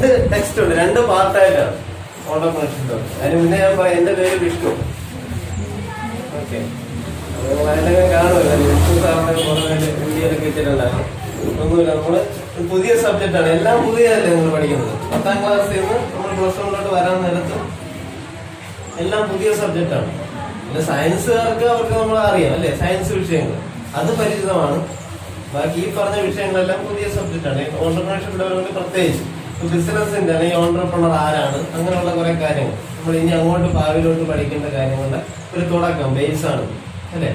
രണ്ട് ടെക്സ്റ്റ് ഉണ്ട്, രണ്ട് പാർട്ടായിട്ടാണ് ഓണ്ടർപ്രണർഷിപ്പ്. അതിന് മുന്നേ ഞാൻ പറയാം, എന്റെ പേര് വിഷ്ണു. ഓക്കെ, കാണുമല്ലോ വിഷ്ണു സാറിന്റെ വീഡിയോയിലൊക്കെ വെച്ചിട്ടുണ്ടായിരുന്നു. ഒന്നുമില്ല, നമ്മള് പുതിയ സബ്ജക്റ്റാണ്, എല്ലാം പുതിയതല്ലേ നിങ്ങൾ പഠിക്കുന്നത്. 10ാം ക്ലാസ്സിൽ നിന്ന് നമ്മൾ പ്ലസ് 1 വരാൻ നേരത്ത് എല്ലാം പുതിയ സബ്ജക്റ്റാണ്. പിന്നെ സയൻസുകാർക്ക് അവർക്ക് നമ്മൾ അറിയാം അല്ലെ, സയൻസ് വിഷയങ്ങൾ അത് പരിചിതമാണ്. ബാക്കി ഈ പറഞ്ഞ വിഷയങ്ങളെല്ലാം പുതിയ സബ്ജക്റ്റാണ്. ഓണ്ടർപ്രണർഷിപ്പ് ഡെവലപ്മെന്റ് പ്രത്യേകിച്ച് ബിസിനസിന്റെ അല്ലെങ്കിൽ ഓണ്ടർപ്രണർ ആരാണ്, അങ്ങനെയുള്ള കുറെ കാര്യങ്ങൾ നമ്മൾ ഇനി അങ്ങോട്ട് ഭാവിയിലോട്ട് പഠിക്കേണ്ട കാര്യങ്ങളുടെ ഒരു തുടക്കം, ബേസ് ആണ് അല്ലെ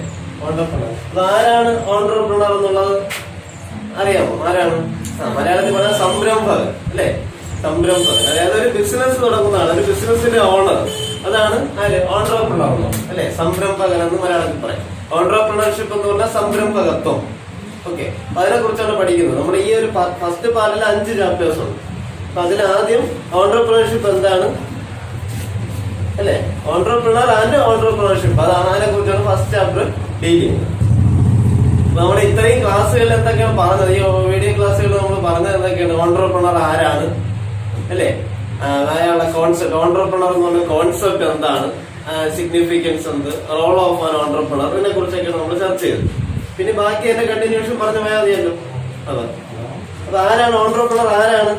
ഓണ്ടർപ്രണർ. അത് ആരാണ് ഓണ്ടർപ്രണർ എന്നുള്ളത് അറിയാമോ? ആരാണ്? മലയാളത്തിൽ പറഞ്ഞാൽ സംരംഭകൻ അല്ലെ, സംരംഭകൻ. അതായത് ഒരു ബിസിനസ് തുടങ്ങുന്ന ആള്, ഒരു ബിസിനസിന്റെ ഓണർ, അതാണ് ആര്? ഓണ്ടർപ്രണർ അല്ലെ, സംരംഭകൻ എന്ന് മലയാളത്തിൽ പറയും. ഓണ്ടർപ്രണർഷിപ്പ് എന്ന് പറഞ്ഞാൽ സംരംഭകത്വം. ഓക്കെ, അതിനെ കുറിച്ചാണ് പഠിക്കുന്നത്. നമ്മുടെ ഈ ഒരു ഫസ്റ്റ് പാർട്ടിൽ 5 ചാപ്റ്റേഴ്സ് ഉണ്ട്. അപ്പൊ അതിലാദ്യം ഓണ്ടർപ്രണർഷിപ്പ് എന്താണ് അല്ലെ, ഓണ്ടർപ്രണർ ആൻഡ് ഓണ്ടർപ്രണർഷിപ്പ്, അതാണ്. അതിനെ കുറിച്ചാണ് ഫസ്റ്റ് ചാപ്റ്റർ ഡീൽ ചെയ്യുന്നത്. നമ്മുടെ ഇത്രയും ക്ലാസ്സുകളിൽ എന്തൊക്കെയാണ് പറഞ്ഞത്, ഈ വീഡിയോ ക്ലാസ്സുകളിൽ നമ്മൾ പറഞ്ഞത് എന്തൊക്കെയാണ്? ഓണ്ടർപ്രണർ ആരാണ് അല്ലെ, അയാളുടെ കോൺസെപ്റ്റ്, ഓണ്ടർപ്രണർ എന്ന് പറഞ്ഞ കോൺസെപ്റ്റ് എന്താണ്, സിഗ്നിഫിക്കൻസ് എന്ത്, റോൾ ഓഫ് ആൻ ഓണ്ടർപ്രണർ, ഇതിനെ കുറിച്ചൊക്കെയാണ് നമ്മൾ ചർച്ച ചെയ്തത്. പിന്നെ ബാക്കി എന്റെ കണ്ടിന്യൂഷൻ പറഞ്ഞ മതിയല്ലോ. അതെ, അപ്പൊ ആരാണ് ഓണ്ടർപ്രണർ, ആരാണ്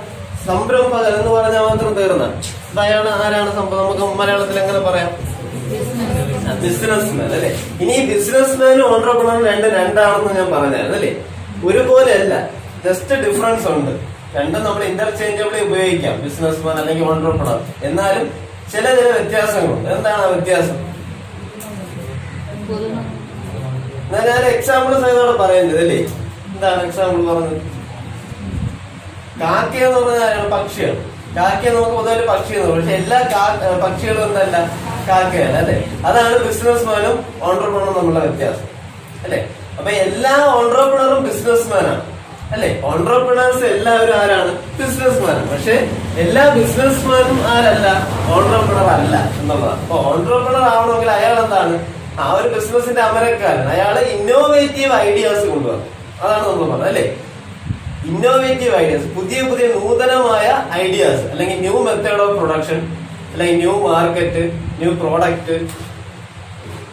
സംരംഭകൻ എന്ന് പറഞ്ഞാൽ മാത്രം തീർന്ന അപ്പൊ അയാൾ ആരാണ്? നമുക്ക് മലയാളത്തിൽ എങ്ങനെ പറയാം? ബിസിനസ്മാൻ അല്ലെ. ഇനി ഈ ബിസിനസ്മാനും ഓണ്ടർപ്രണറും രണ്ടാണെന്ന് ഞാൻ പറഞ്ഞായിരുന്നു അല്ലെ. ഒരുപോലെ അല്ല, ജസ്റ്റ് ഡിഫറൻസ് ഉണ്ട്. രണ്ടും നമ്മൾ ഇന്റർചേഞ്ചബിളി ഉപയോഗിക്കാം, ബിസിനസ്മാൻ അല്ലെങ്കിൽ ഓണ്ടർപ്രണർ. എന്നാലും ചില വ്യത്യാസങ്ങളുണ്ട്. എന്താണ് ആ വ്യത്യാസം? ഞാൻ എക്സാമ്പിൾ സഹിതമാണ് പറയുന്നത് അല്ലേ. എന്താണ് എക്സാമ്പിൾ പറഞ്ഞത്? കാക്ക എന്ന് പറഞ്ഞാൽ പക്ഷിയാണ്. കാക്കയെ നമുക്ക് പൊതുവെ പക്ഷി എന്ന് പറയും, പക്ഷെ എല്ലാ പക്ഷികളും എന്തല്ല, കാക്കയല്ല അല്ലെ. അതാണ് ബിസിനസ്മാനും ഓണ്ടർപ്രണറും തമ്മിലുള്ള വ്യത്യാസം അല്ലെ. അപ്പൊ എല്ലാ ഓണ്ടർപ്രണറും ബിസിനസ്മാനാണ് അല്ലെ. ഓണ്ടർപ്രണേഴ്സ് എല്ലാവരും ആരാണ്? ബിസിനസ്മാനാണ്. പക്ഷെ എല്ലാ ബിസിനസ്മാനും ആരല്ല? ഓണ്ടർപ്രണർ അല്ല എന്നുള്ളതാണ്. അപ്പൊ ഓണ്ടർപ്രണർ ആവണമെങ്കിൽ അയാൾ എന്താണ്? ആ ഒരു ബിസിനസിന്റെ അമരക്കാരൻ. അയാള് ഇന്നോവേറ്റീവ് ഐഡിയാസ് കൊണ്ടുവന്നു, അതാണ് നമ്മൾ പറഞ്ഞത് അല്ലെ. ഇന്നോവേറ്റീവ് ഐഡിയാസ്, പുതിയ പുതിയ നൂതനമായ ഐഡിയാസ്, അല്ലെങ്കിൽ ന്യൂ മെത്തേഡ് ഓഫ് പ്രൊഡക്ഷൻ, അല്ലെങ്കിൽ ന്യൂ മാർക്കറ്റ്, ന്യൂ പ്രോഡക്റ്റ്,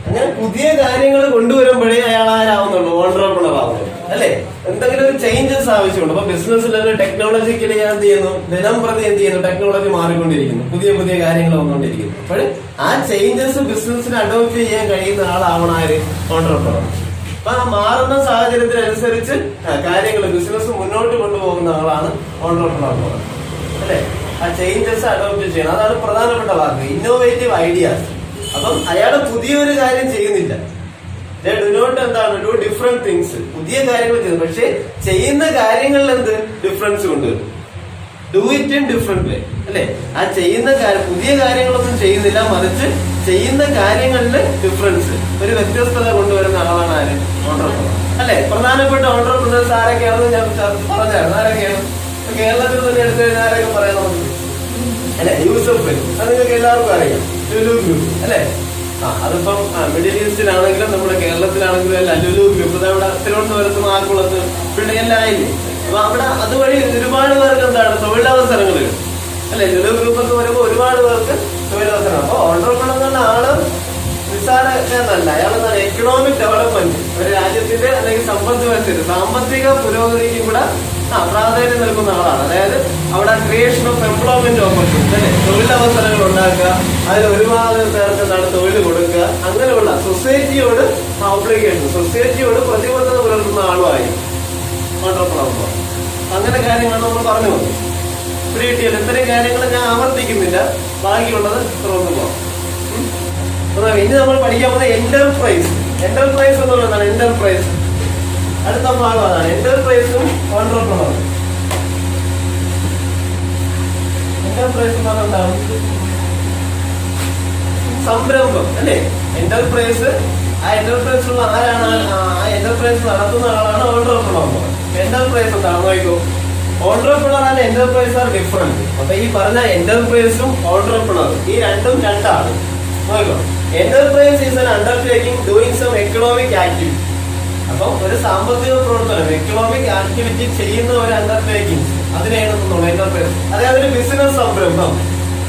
അങ്ങനെ പുതിയ കാര്യങ്ങൾ കൊണ്ടുവരുമ്പോഴേ അയാൾ ആരാവുന്നുള്ളൂ? ഓണ്ടർപ്രണർ ആവുന്നുള്ളൂ അല്ലെ. എന്തെങ്കിലും ഒരു ചേഞ്ചസ് ആവശ്യമുണ്ട്. അപ്പൊ ബിസിനസ്സിൽ ടെക്നോളജിക്കലി എന്ത് ചെയ്യുന്നു? ദിനം പ്രതി എന്ത് ചെയ്യുന്നു? ടെക്നോളജി മാറിക്കൊണ്ടിരിക്കുന്നു, പുതിയ പുതിയ കാര്യങ്ങൾ വന്നുകൊണ്ടിരിക്കുന്നു. അപ്പോൾ ആ ചേഞ്ചസ് ബിസിനസ്സിന് അഡോപ്റ്റ് ചെയ്യാൻ കഴിയുന്ന ആളാവണം ആര്? ഓണ്ടർപ്രണർ. അപ്പൊ ആ മാറുന്ന സാഹചര്യത്തിനനുസരിച്ച് കാര്യങ്ങൾ ബിസിനസ് മുന്നോട്ട് കൊണ്ടുപോകുന്ന ആളാണ് ഓണ്ടർപ്രണർ അല്ലെ. ആ ചേഞ്ചസ് അഡോപ്റ്റ് ചെയ്യണം, അതാണ് പ്രധാനപ്പെട്ട വാക്ക്, ഇന്നോവേറ്റീവ് ഐഡിയാസ്. അപ്പം അയാൾ പുതിയൊരു കാര്യം ചെയ്യുന്നില്ല. എന്താണ്? ഡു ഡിഫറെന്റ് തിങ്സ്, പുതിയ കാര്യങ്ങൾ ചെയ്യുന്നു. പക്ഷെ ചെയ്യുന്ന കാര്യങ്ങളിൽ എന്ത് ഡിഫറൻസ് കൊണ്ടുവരും? ഡു ഇറ്റ് ഇൻ ഡിഫറെന്റ് വേ അല്ലെ. ആ ചെയ്യുന്ന പുതിയ കാര്യങ്ങളൊന്നും ചെയ്യുന്നില്ല, മറിച്ച് ചെയ്യുന്ന കാര്യങ്ങളിൽ ഡിഫറൻസ്, ഒരു വ്യത്യസ്തത കൊണ്ടുവരുന്ന ആളാണ് ആര്? ഓണ്ടർപ്രണർ അല്ലെ. പ്രധാനപ്പെട്ട ഓണ്ടർപ്രണേഴ്സ് ആരൊക്കെയാണെന്ന് ഞാൻ പറഞ്ഞായിരുന്നു. ആരൊക്കെയാണ്? കേരളത്തിൽ തന്നെ എടുത്തു കഴിഞ്ഞാൽ ആരൊക്കെ പറയാം നമുക്ക് അല്ലെ? യൂസഫ്, അത് നിങ്ങൾക്ക് എല്ലാവർക്കും അറിയാം. ലുലു ഗ്രൂപ്പ് അല്ലെ. അതിപ്പം മിഡിൽ ഈസ്റ്റിലാണെങ്കിലും നമ്മുടെ കേരളത്തിലാണെങ്കിലും അല്ല, ലുലു ഗ്രൂപ്പ് അവിടെ തിരുവനന്തപുരത്തും ആക്കുളത്ത് പിന്നെ എല്ലാം ആയില്ലേ. അപ്പൊ അവിടെ അതുവഴി ഒരുപാട് പേർക്ക് എന്താണ്? തൊഴിലവസരങ്ങൾ അല്ലെ. ലുലു ഗ്രൂപ്പ് എന്ന് പറയുമ്പോൾ ഒരുപാട് പേർക്ക് തൊഴിലവസരം. അപ്പൊ ഓണ്ടർപ്രണർ എന്ന ആള് നിസ്സാര എന്നല്ല, അയാളെന്താണ്? എക്കണോമിക് ഡെവലപ്മെന്റ്, ഒരു രാജ്യത്തിന്റെ അല്ലെങ്കിൽ സമ്പദ് വ്യവസ്ഥയുടെ സാമ്പത്തിക പുരോഗതിക്കും കൂടെ പ്രാധാന്യം നൽകുന്ന ആളാണ്. അതായത് അവിടെ ക്രിയേഷൻ ഓഫ് എംപ്ലോയ്മെന്റ് ഓപ്പർച്യൂണിറ്റി അല്ലെ, തൊഴിലവസരങ്ങൾ ഉണ്ടാക്കുക, അതിൽ ഒരുപാട് പേർക്ക് എന്താണ്? തൊഴിൽ കൊടുക്കുക, അങ്ങനെയുള്ള സൊസൈറ്റിയോട് ഓബ്ലിഗേഷൻ, സൊസൈറ്റിയോട് പ്രതിബദ്ധത പുലർത്തുന്ന ആളുമായി ഓണ്ടർപ്രണർ. അങ്ങനെ കാര്യങ്ങളാണ് നമ്മൾ പറഞ്ഞു വന്നത്. പ്രീറ്റിയൽ ഇത്രയും കാര്യങ്ങൾ ഞാൻ ആവർത്തിക്കുന്നില്ല, ബാക്കിയുള്ളത് തുറന്നു പോകാം. ഇനി നമ്മൾ പഠിക്കാൻ പോകുന്ന എന്റർപ്രൈസ്. എന്റർപ്രൈസ് എന്നുള്ളതാണ് എന്റർപ്രൈസ്. അടുത്ത ഭാഗം അതാണ് എന്റർപ്രൈസും ഓണ്ടർപ്രണറും. എന്റർപ്രൈസ് എന്ന് പറഞ്ഞാൽ എന്താണ്? സംരംഭം അല്ലെ. എന്റർപ്രൈസ്, ആ എന്റർപ്രൈസിലുള്ള ആരാണ്? ആ എന്റർപ്രൈസ് നടത്തുന്ന ആളാണ് ഓണ്ടർപ്രണർ. എന്റർപ്രൈസ് എന്താണ്? നോക്കൂ, entrepreneur and enterprise are different. അപ്പൊ ഈ പറഞ്ഞ എന്റർപ്രൈസും ഓണ്ടർപ്രണറും ഈ രണ്ടാണ്. നോക്കൂ, enterprise is an undertaking doing some economic activity. അപ്പൊ ഒരു സാമ്പത്തിക പ്രവർത്തനം, എക്കണോമിക് ആക്ടിവിറ്റി ചെയ്യുന്ന ഒരു അണ്ടർടേക്കിംഗ് അതിനെയാണ് എന്റർപ്രൈസ്. അതായത് ഒരു ബിസിനസ് സംരംഭം,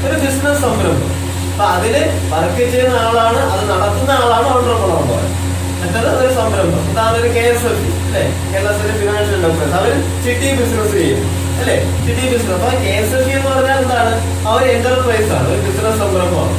ഒരു ബിസിനസ് സംരംഭം. അപ്പൊ അതില് വർക്ക് ചെയ്യുന്ന ആളാണ്, അത് നടത്തുന്ന ആളാണ് ഓണ്ടർപ്രണർ എന്ന് പറയുന്നത്. മറ്റത് ഒരു സംരംഭം. അതാണ് ഒരു KSFB അല്ലെ, കേരള സ്റ്റേറ്റ് ഫിനാൻഷ്യൽ എന്റർപ്രൈസ്. അവർ ചിട്ടി ബിസിനസ് ചെയ്യും അല്ലെ, ചിട്ടി ബിസിനസ്. അപ്പൊ KSFB എന്ന് പറഞ്ഞാൽ എന്താണ്? അവർ എന്റർപ്രൈസ് ആണ്, ഒരു ബിസിനസ് സംരംഭമാണ്.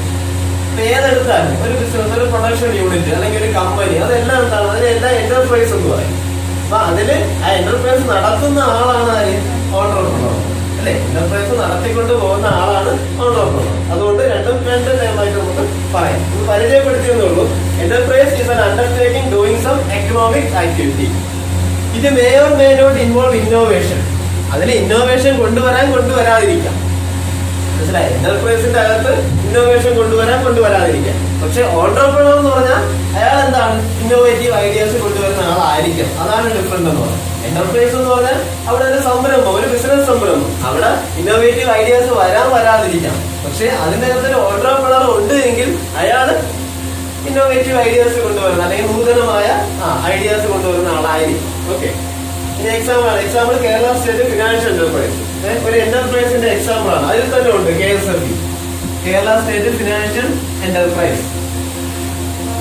അപ്പൊ ഏതെടുത്താലും ഒരു ബിസിനസ്, ഒരു പ്രൊഡക്ഷൻ യൂണിറ്റ് അല്ലെങ്കിൽ ഒരു കമ്പനി, അതെല്ലാം എന്താണ്? അതിനെല്ലാം എന്റർപ്രൈസ് എന്ന് പറയും. അപ്പൊ അതില് ആ എന്റർപ്രൈസ് നടത്തുന്ന ആളാണ് ആര്? ഓണ്ടർപ്രണർ അല്ലെ. എന്റർപ്രൈസ് നടത്തിക്കൊണ്ട് പോകുന്ന ആളാണ് ഓണ്ടർപ്രണർ. അതുകൊണ്ട് രണ്ടും രണ്ട് ടൈമായിട്ട് നമുക്ക് പറയാം. ഇത് പരിചയപ്പെടുത്തിയെന്നേ ഉള്ളൂ. Enterprise is an undertaking doing some economic activity. ഇത് may or may not involve innovation. അതിൽ ഇന്നോവേഷൻ കൊണ്ടുവരാതിരിക്കാം. മനസ്സിലായി? എന്റർപ്രൈസിന്റെ അകത്ത് ഇന്നോവേഷൻ കൊണ്ടുവരാതിരിക്കാം. പക്ഷെ ഓണ്ടർപ്രണർ എന്ന് പറഞ്ഞാൽ അയാൾ എന്താണ്? ഇന്നോവേറ്റീവ് ഐഡിയാസ് കൊണ്ടുവരുന്ന ആളായിരിക്കും. അതാണ് ഡിഫറൻറ്റ് എന്ന് പറയുന്നത്. എന്റർപ്രൈസ് എന്ന് പറഞ്ഞാൽ അവിടെ ഒരു സംരംഭം, ഒരു ബിസിനസ് സംരംഭം. അവിടെ ഇന്നോവേറ്റീവ് ഐഡിയാസ് വരാതിരിക്കാം. പക്ഷെ അതിന്റെ അകത്തൊരു ഓണ്ടർപ്രണർ ഉണ്ട് എങ്കിൽ അയാൾ ഇന്നോവേറ്റീവ് ഐഡിയാസ് കൊണ്ടുവരുന്ന അല്ലെങ്കിൽ നൂതനമായ ഐഡിയാസ് കൊണ്ടുവരുന്ന ആളായിരിക്കും. ഓക്കെ, ഇനി example Kerala state financial enterprise ഒരു എന്റർപ്രൈസിന്റെ എക്സാമ്പിൾ ആണ്. അതിൽ തന്നെ ഉണ്ട് KSFB, Kerala state financial enterprise.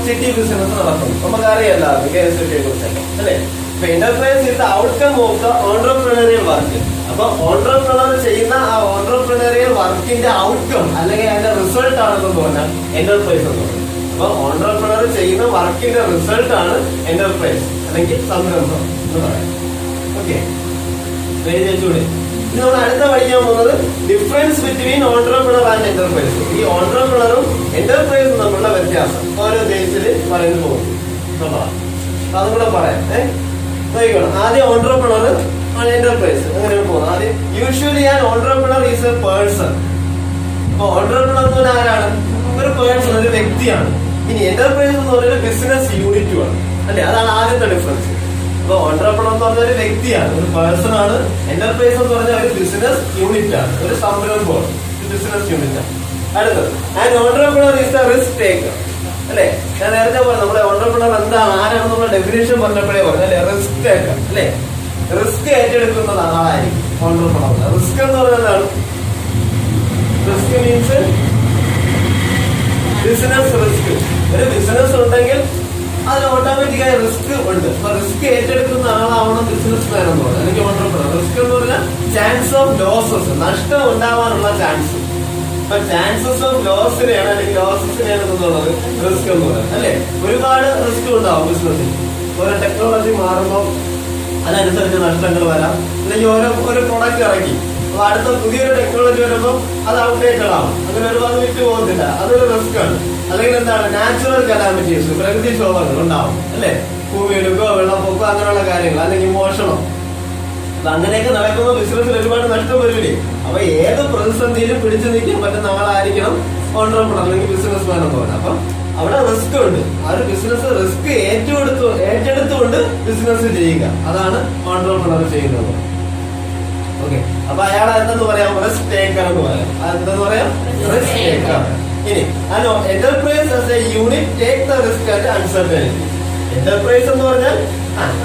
ചിട്ടി ബിസിനസ് നടത്തുന്നു. നമുക്കറിയാം KSFBയെ കുറിച്ചൊക്കെ അല്ലെ. അപ്പൊ enterprise is the outcome of the entrepreneurial work. അപ്പൊ ഓണ്ടർപ്രണർ ചെയ്യുന്ന ആ ഓണ്ടർപ്രണറിയൽ വർക്കിന്റെ ഔട്ട്കം അല്ലെങ്കിൽ അതിന്റെ റിസൾട്ട് ആണെന്ന് പറഞ്ഞാൽ എന്റർപ്രൈസ് എന്ന് പറയുന്നത്. അപ്പൊ ഓണ്ടർപ്രണർ ചെയ്യുന്ന വർക്കിന്റെ റിസൾട്ട് ആണ് എന്റർപ്രൈസ് അല്ലെങ്കിൽ സംരംഭം എന്ന് പറയാം. ഓക്കെ, വെച്ചുകൂടെ. ഇനി നമ്മൾ അടുത്ത പഠിക്കാൻ പോകുന്നത് difference between entrepreneur and enterprise. ഈ ഓണ്ടർപ്രണറും എന്റർപ്രൈസും തമ്മിലുള്ള വ്യത്യാസം ഓരോ ദേശത്തിൽ പറയുന്നു പോകും. അതും കൂടെ പറയാം. നോക്കണം. ആദ്യം ഓണ്ടർപ്രണർ ആണ് എന്റർപ്രൈസ്. അങ്ങനെയാണ് പോകുന്നത്. ആദ്യം usually an entrepreneur is A person. അപ്പൊ ഓണ്ടർപ്രണർ എന്ന് പറഞ്ഞാൽ ആരാണ്? ഒരു പേഴ്സൺ, ഒരു വ്യക്തിയാണ്. ഇനി എന്റർപ്രൈസ് എന്ന് പറഞ്ഞാൽ ബിസിനസ് യൂണിറ്റുമാണ് അല്ലെ. അതാണ് ആദ്യത്തെ ഡിഫറൻസ്. അപ്പൊ ഓണ്ടർപ്രണർ എന്ന് പറഞ്ഞ ഒരു വ്യക്തിയാണ്, ഒരു പേഴ്സൺ ആണ്. എന്റർപ്രൈസ് എന്ന് പറഞ്ഞാൽ ഒരു ബിസിനസ് യൂണിറ്റ് ആണ്, ഒരു സംരംഭമാണ്, ഒരു ബിസിനസ് യൂണിറ്റ് ആണ്. അടുത്തത് and entrepreneur is the risk taker അല്ലെ. ഞാൻ നേരത്തെ പറഞ്ഞു നമ്മളെ ഓണ്ടർപ്രണർ എന്താണ്, ആരാണ് നമ്മുടെ ഡെഫിനേഷൻ പറഞ്ഞപ്പോഴേ പറഞ്ഞു അല്ലെ. റിസ്ക് ടേക്കർ അല്ലെ, റിസ്ക് ഏറ്റെടുക്കുന്ന ആളായിരിക്കും ഓണ്ടർപ്രണർ. റിസ്ക് എന്ന് പറയുന്നതാണ്, റിസ്ക് മീൻസ് ബിസിനസ് റിസ്ക്. ഒരു ബിസിനസ് ഉണ്ടെങ്കിൽ അതിന് ഓട്ടോമാറ്റിക്കായി റിസ്ക് ഉണ്ട്. അപ്പൊ റിസ്ക് ഏറ്റെടുക്കുന്ന ആളാവണം ബിസിനസ് മാൻ എന്ന് പറയുന്നത് അല്ലെങ്കിൽ ഓണ്ടർപ്രണർ. റിസ്ക് എന്ന് പറഞ്ഞാൽ ചാൻസ് ഓഫ് ലോസസ്, നഷ്ടം ഉണ്ടാവാനുള്ള ചാൻസ്. അപ്പൊ ചാൻസസ് ഓഫ് ലോസിനെയാണ് അല്ലെങ്കിൽ ലോസസിനെയാണ് എന്നുള്ളത് റിസ്ക് എന്ന് പറയുന്നത് അല്ലെ. ഒരുപാട് റിസ്ക് ഉണ്ടാവും ബിസിനസ്സിൽ. ഓരോ ടെക്നോളജി മാറുമ്പോൾ അതനുസരിച്ച് നഷ്ടങ്ങൾ വരാം. അല്ലെങ്കിൽ ഓരോ പ്രൊഡക്റ്റ് ഇറക്കി അപ്പൊ അടുത്ത പുതിയൊരു ടെക്നോളജി വരുമ്പോൾ അത് ഔട്ട്ഡേറ്റഡ് ആവും. അങ്ങനെ ഒരുപാട് വിറ്റ് പോകുന്നില്ല, അതൊരു റിസ്ക് ആണ്. അല്ലെങ്കിൽ എന്താണ്, നാച്ചുറൽ കലാമിറ്റീസ്, പ്രകൃതി ക്ഷോഭങ്ങൾ ഉണ്ടാവും അല്ലെ. ഭൂമിയിലുക്കോ വെള്ളപ്പൊക്കോ അങ്ങനെയുള്ള കാര്യങ്ങൾ, അല്ലെങ്കിൽ മോഷണം. അങ്ങനെയൊക്കെ നടക്കുമ്പോൾ ബിസിനസ്സിൽ ഒരുപാട് നഷ്ടം വരില്ലേ. അപ്പൊ ഏത് പ്രതിസന്ധിയിലും പിടിച്ചു നിൽക്കാൻ പറ്റുന്ന ആളായിരിക്കണം ഓണ്ടർപ്രണർ അല്ലെങ്കിൽ ബിസിനസ് മാൻ എന്ന് പറയുന്നത്. അപ്പൊ അവിടെ റിസ്ക് ഉണ്ട്. ആ ഒരു ബിസിനസ് റിസ്ക് ഏറ്റെടുത്തുകൊണ്ട് ബിസിനസ് ചെയ്യുക, അതാണ് ഓണ്ടർപ്രണർ ചെയ്യുന്നത്. ഓക്കെ, അപ്പൊ അയാൾ എന്തെന്ന് പറയാം, റിസ്ക് ടേക്കർ എന്ന് പറയാം. എന്തെന്ന് പറയാം, റിസ്ക് ടേക്കർ. ഇനി enterprise as A unit take the risk and uncertainty. Enterprise എന്ന് പറഞ്ഞാൽ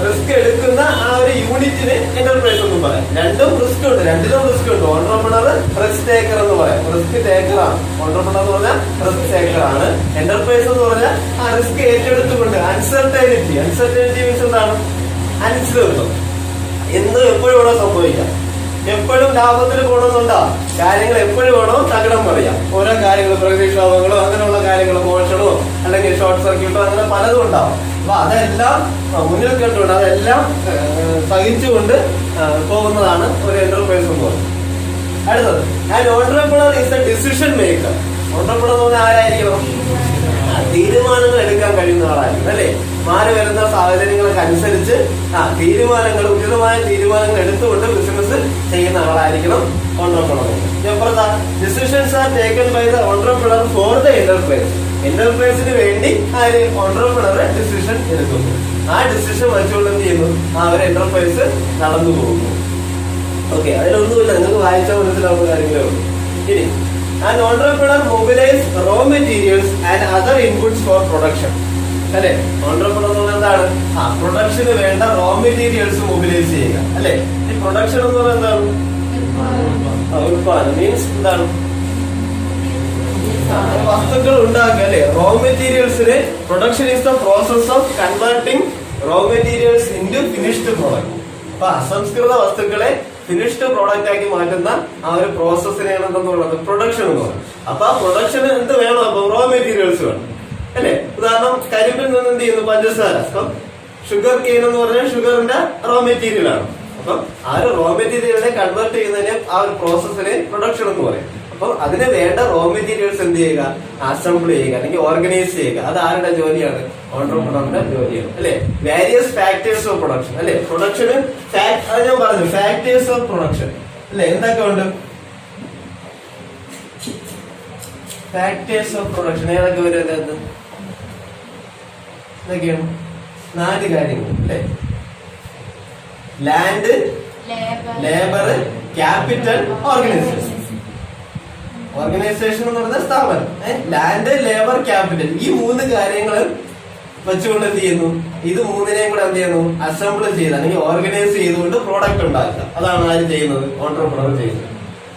റിസ്ക് എടുക്കുന്ന ആ ഒരു യൂണിറ്റിന് എന്റർപ്രൈസ് എന്നും പറയാം. രണ്ടും റിസ്ക് ഉണ്ട്, രണ്ടിലും റിസ്ക് ഉണ്ട്. ഓണ്ടർപ്രണർ റിസ്ക് ടേക്കർ എന്ന് പറയാം, റിസ്ക് ടേക്കർ ആണ്. ഓണ്ടർപ്രണർ എന്ന് പറഞ്ഞാൽ റിസ്ക് ടേക്കർ ആണ്. എന്റർപ്രൈസ് എന്ന് പറഞ്ഞാൽ ആ റിസ്ക് ഏറ്റെടുത്തുകൊണ്ട് അൺസർട്ടനിറ്റി മീൻസ് എന്താണ്, അനിശ്ചിതത്വം. എന്ത് എപ്പോഴും ഇവിടെ സംഭവിക്കാം. എപ്പോഴും ലാഭത്തിൽ പോകണമെന്നുണ്ടോ, കാര്യങ്ങൾ എപ്പോഴും വേണോ തകിടം പറയാം. ഓരോ കാര്യങ്ങൾ, പ്രകൃതിക്ഷോഭങ്ങളോ അങ്ങനെയുള്ള കാര്യങ്ങൾ, മോഷണമോ അല്ലെങ്കിൽ ഷോർട്ട് സർക്യൂട്ടോ അങ്ങനെ പലതും ഉണ്ടാവും. അപ്പൊ അതെല്ലാം മുന്നിൽ കണ്ടുകൊണ്ട് അതെല്ലാം സഹിച്ചുകൊണ്ട് പോകുന്നതാണ് ഒരു എന്റർപ്രൈസ് എന്ന് പറയുന്നത്. അടുത്തത് and entrepreneur is A decision maker. Entrepreneur എന്ന് പറഞ്ഞാൽ ആരായിരിക്കണം, തീരുമാനങ്ങൾ എടുക്കാൻ കഴിയുന്ന ആളായിരിക്കും അല്ലെ. മാറി വരുന്ന സാഹചര്യങ്ങൾക്ക് അനുസരിച്ച് ഉചിതമായ തീരുമാനങ്ങൾ എടുത്തുകൊണ്ട് ബിസിനസ് ചെയ്യുന്ന ആളായിരിക്കണം entrepreneur. Decisions are taken by the entrepreneur for the enterprise. എന്റർപ്രൈസിന് വേണ്ടി ആര്, ഓണ്ടർപ്രണർ ഡിസിഷൻ എടുക്കുന്നു. ആ ഡിസിഷൻ വെച്ചുകൊണ്ട് എന്ത് ചെയ്യുന്നു, ആ ഒരു എന്റർപ്രൈസ് നടന്നു പോകുന്നു. ഓക്കെ, അതിലൊന്നുമില്ല, നിങ്ങൾക്ക് വായിച്ചാൽ മനസ്സിലാവുന്ന കാര്യങ്ങളേ ഉള്ളൂ. ഇനി and entrepreneur mobilise raw materials and other inputs for production അല്ലെ. ഓണ്ടർപ്രണർ എന്ന് പറഞ്ഞാൽ എന്താണ്, പ്രൊഡക്ഷന് വേണ്ട റോ മെറ്റീരിയൽസ് മൊബിലൈസ് ചെയ്യുക അല്ലെ. ഈ പ്രൊഡക്ഷൻ എന്ന് പറഞ്ഞാൽ എന്താണ്, ഉൽപാദനം മീൻസ് എന്താണ്? വസ്തുക്കൾ ഉണ്ടാക്കുക അല്ലെ. റോ മെറ്റീരിയൽസിന് production is the process of converting raw materials into finished product. അപ്പൊ അസംസ്കൃത വസ്തുക്കളെ ഫിനിഷ്ഡ് പ്രോഡക്റ്റ് ആക്കി മാറ്റുന്ന ആ ഒരു പ്രോസസ്സിനെയാണ് എന്തെന്ന് പറയുന്നത് പ്രൊഡക്ഷൻ എന്ന് പറയുന്നത്. അപ്പൊ ആ പ്രൊഡക്ഷന് എന്ത് വേണം? അപ്പൊ റോ മെറ്റീരിയൽസ് വേണം അല്ലെ. ഉദാഹരണം കരിമ്പിൽ നിന്ന് എന്ത് ചെയ്യുന്നു? പഞ്ചസാര. അപ്പം ഷുഗർ കെയിൻ എന്ന് പറഞ്ഞാൽ ഷുഗറിന്റെ റോ മെറ്റീരിയൽ ആണ്. അപ്പം ആ ഒരു റോ മെറ്റീരിയലിനെ കൺവേർട്ട് ചെയ്യുന്നതിന് ആ ഒരു പ്രോസസ്സിനെ പ്രൊഡക്ഷൻ എന്ന് പറയും. അപ്പം അതിന് വേണ്ട റോ മെറ്റീരിയൽസ് എന്ത് ചെയ്യുക? അസംബിൾ ചെയ്യുക അല്ലെങ്കിൽ ഓർഗനൈസ് ചെയ്യുക. അത് ആരുടെ ജോലിയാണ്? ഓൺട്രപ്രണറിന്റെ ജോലിയാണ് അല്ലെ. വേരിയസ് ഫാക്ടേഴ്സ് ഓഫ് പ്രൊഡക്ഷൻ അല്ലെ. പ്രൊഡക്ഷന് അത് ഞാൻ പറഞ്ഞു ഫാക്ടേഴ്സ് ഓഫ് പ്രൊഡക്ഷൻ അല്ലെ. എന്തൊക്കെ ഉണ്ട്? ഫാക്ടേഴ്സ് ഓഫ് പ്രൊഡക്ഷൻ ഏതൊക്കെ വരും? അതിനകത്ത് എന്തൊക്കെയാണ്? 4 കാര്യങ്ങൾ അല്ലെ. Land, labour, capital, organisation. Organisation എന്ന് പറഞ്ഞ സ്ഥാപനം. ലാൻഡ്, ലേബർ, ക്യാപിറ്റൽ ഈ 3 കാര്യങ്ങൾ വെച്ചുകൊണ്ട് എന്ത് ചെയ്യുന്നു? ഇത് 3നെയും കൂടെ എന്ത് ചെയ്യുന്നു? അസംബിൾ ചെയ്ത് അല്ലെങ്കിൽ ഓർഗനൈസ് ചെയ്തുകൊണ്ട് പ്രോഡക്റ്റ് ഉണ്ടാക്കുക. അതാണ് ആര് ചെയ്യുന്നത്? ഓൺട്രപ്രണർ ചെയ്യുന്നത്.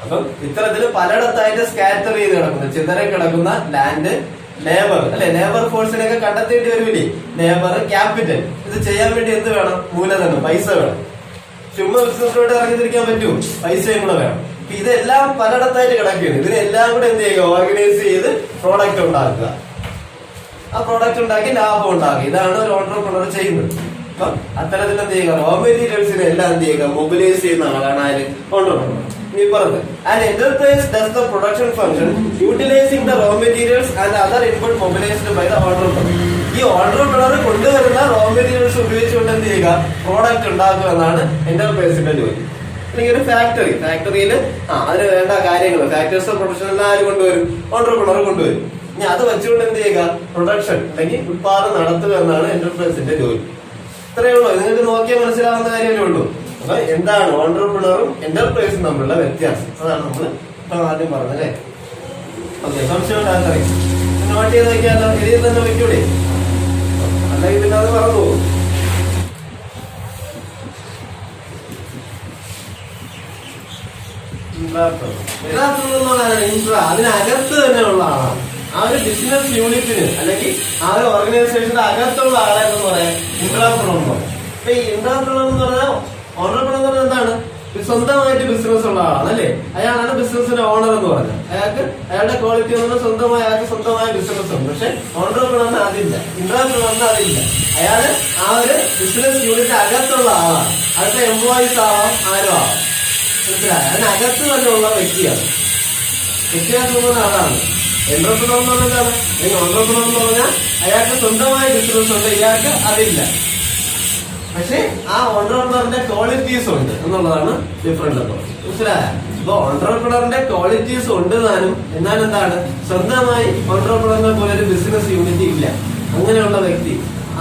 അപ്പം ഇത്തരത്തിൽ പലയിടത്തായിട്ട് സ്കാറ്റർ ചെയ്ത് കിടക്കുന്ന ചിതറി കിടക്കുന്ന ലാൻഡ്, ലേബർ അല്ലെ. ലേബർ ഫോഴ്സിനെയൊക്കെ കണ്ടെത്തേണ്ടി വരില്ലേ? Labour, capital. ഇത് ചെയ്യാൻ വേണ്ടി എന്ത് വേണം? മൂലധനം, പൈസ വേണം. ചുമ്മാ ബിസിനസ്സിലോട്ട് ഇറങ്ങിത്തിരിക്കാൻ പറ്റുമോ? പൈസയും കൂടെ വേണം. ഇതെല്ലാം പലയിടത്തായിട്ട് കിടക്കുകയാണ്. ഇതിനെല്ലാം കൂടെ എന്ത് ചെയ്യുക? ഓർഗനൈസ് ചെയ്ത് പ്രോഡക്റ്റ് ഉണ്ടാക്കുക. ആ പ്രോഡക്റ്റ് ഉണ്ടാക്കി ലാഭം ഉണ്ടാക്കുക. ഇതാണ് ഒരു ഓൺട്രപ്രണർ ചെയ്യുന്നത്. അപ്പം അത്തരത്തിൽ എന്ത് ചെയ്യുക? റോ മെറ്റീരിയൽസിനെ എല്ലാം എന്ത് ചെയ്യുക? മൊബിലൈസ് ചെയ്യുന്ന ആളാണ് ആര്? ഓൺട്രപ്രണർ. ഇനി പറഞ്ഞത് an enterprise does the production function utilizing the raw materials and other input mobilized by the entrepreneur. ഈ ഓൺട്രപ്രണർ കൊണ്ടുവരുന്ന റോ മെറ്റീരിയൽസ് ഉപയോഗിച്ചുകൊണ്ട് എന്ത് ചെയ്യുക? പ്രോഡക്റ്റ് ഉണ്ടാക്കുക എന്നാണ് എന്റർപ്രൈസിന്റെ ജോലി. അല്ലെങ്കിൽ ഒരു ഫാക്ടറിയിൽ അതിന് വേണ്ട കാര്യങ്ങൾ ഫാക്ടേഴ്സ് ഓഫ് പ്രൊഡക്ഷൻ എല്ലാം ആര് കൊണ്ടുവരും? ഓൺട്രപ്രണർ കൊണ്ടുവരും. ഇനി അത് വെച്ചുകൊണ്ട് എന്ത് ചെയ്യുക? പ്രൊഡക്ഷൻ അല്ലെങ്കിൽ ഉത്പാദനം നടത്തുക എന്നാണ് എന്റർപ്രൈസിന്റെ ജോലി. ഇത്രയേ ഉള്ളൂ. നിങ്ങൾക്ക് നോക്കിയാൽ മനസ്സിലാവുന്ന കാര്യമേ ഉള്ളൂ. അപ്പൊ എന്താണ് ഓൺട്രപ്രണറും എന്റർപ്രൈസും തമ്മിലുള്ള വ്യത്യാസം? അതാണ് നമ്മൾ ഇപ്പൊ ആദ്യം പറഞ്ഞത് അല്ലേ. ഓക്കെ, സംശയം ഉണ്ടാകറിയും നോട്ട് ചെയ്ത് വെക്കാമല്ലോ. എഴുതി തന്നെ വെക്കൂടെ? അല്ലെങ്കിൽ പിന്നെ അത് പറഞ്ഞു പോകും. അതിനകത്ത് തന്നെ ഉള്ള ആളാണ്. ആ ഒരു ബിസിനസ് യൂണിറ്റിന് അല്ലെങ്കിൽ ആ ഒരു ഓർഗനൈസേഷന്റെ അകത്തുള്ള ആളെ എന്ന് പറയാം ഇൻട്രാപ്രണർ എന്ന് പറയും. അപ്പൊ ഈ ഇൻട്രാപ്രണർ എന്ന് പറഞ്ഞാൽ ഓണർപ്രണർ എന്ന് പറഞ്ഞാൽ എന്താണ്? സ്വന്തമായിട്ട് ബിസിനസ് ഉള്ള ആളാണ് അല്ലെ. അയാളാണ് ബിസിനസിന്റെ ഓണർ എന്ന് പറഞ്ഞത്. അയാളുടെ ക്വാളിറ്റി എന്ന് പറഞ്ഞാൽ അയാൾക്ക് സ്വന്തമായ ബിസിനസ് ഉണ്ട്. പക്ഷെ ഓൺട്രപ്രണറിന് അതില്ല, ഇൻട്രാപ്രണറിന് അതില്ല. അയാള് ആ ഒരു ബിസിനസ് യൂണിറ്റ് അകത്തുള്ള ആളാണ്. അടുത്ത എംപ്ലോയീസ് ആവാം, ആരും ആവാം. മനസ്സിലായി? അതിനകത്ത് തന്നെ ഉള്ള വ്യക്തിയാണ്. വ്യത്യാസം അതാണ്. എന്റർപ്രണർ എന്ന് പറഞ്ഞാൽ ഓൺട്രപ്രണർ എന്ന് പറഞ്ഞാൽ അയാൾക്ക് സ്വന്തമായ ബിസിനസ് ഉണ്ട്, ഇയാൾക്ക് അതില്ല. പക്ഷെ ആ ഓൺട്രപ്രണറിന്റെ ക്വാളിറ്റീസ് ഉണ്ട് എന്നുള്ളതാണ് ഡിഫറൻറ്റ്. അപ്പോൾ മനസ്സിലായ? അപ്പൊ ഓൺട്രപ്രണറിന്റെ ക്വാളിറ്റീസ് ഉണ്ട് താനും, എന്നാൽ എന്താണ് സ്വന്തമായി ഓൺട്രപ്രണറിനെ പോലെ ഒരു ബിസിനസ് യൂണിറ്റ് ഇല്ല. അങ്ങനെയുള്ള വ്യക്തി